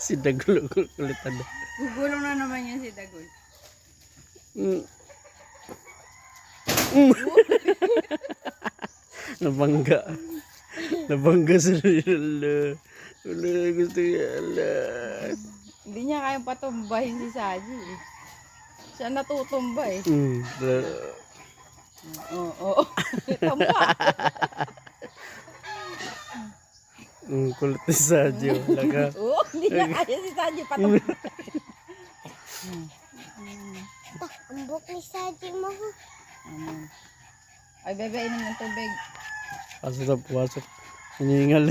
Si Dagol kulitan na. Gugulong na naman yan si Dagol. Mm. Nabangga. Nabangga sa Rila. Wala gusto yala. Hindi niya kayang patumbahin si Saji. Siya natutumba eh. Oo. Tamba. Kulit ni Saji. Wala Oo, hindi niya kaya si Saji patumba. Ang buhok ni Saji mo. Ay, bebe, inom ng tubig. Pasok na pumasok. Hiningal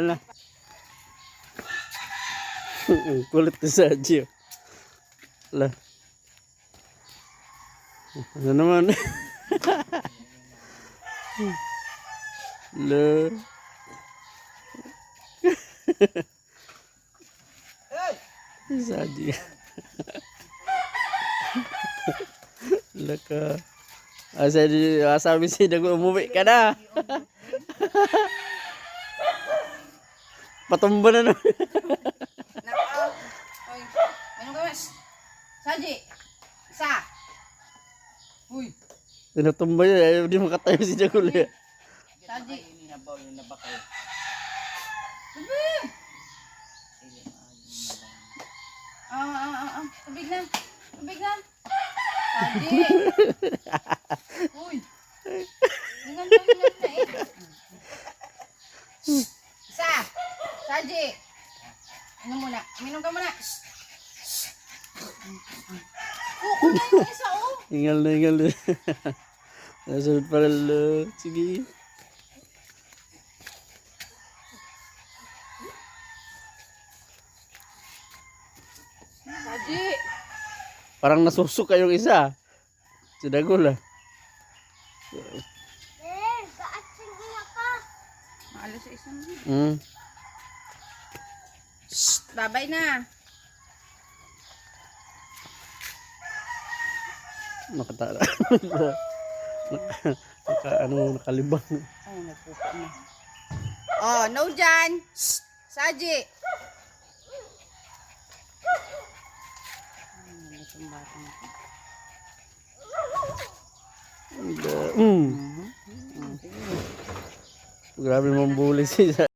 na. Kulit ni Saji. Wala. Ano naman? Wala. Saji. Wala ka. Sabi si Dago, umuwi ka na. Patumba na naman. Oy, anong gawas? Saji! Isa! Uy! Tinatumba yun. Ayaw di makatayo si Dago. Saji! Tubig na! Tubig na! Saji! Uy! Ingat na eh! Isa! Saji! Inom muna. Minom ka muna. Oo na yung isa oh. Ingal na. Nasunod pa rin. Sige. Saji! Parang nasusuka yung isa. Si Dagol Kaatsing iya ka. Maalas sa isang mo. Babay na. Nakatara. Nakalibang. Ay, nagpupo na. Oh, no dyan. Saji. Grabe mong bully siya.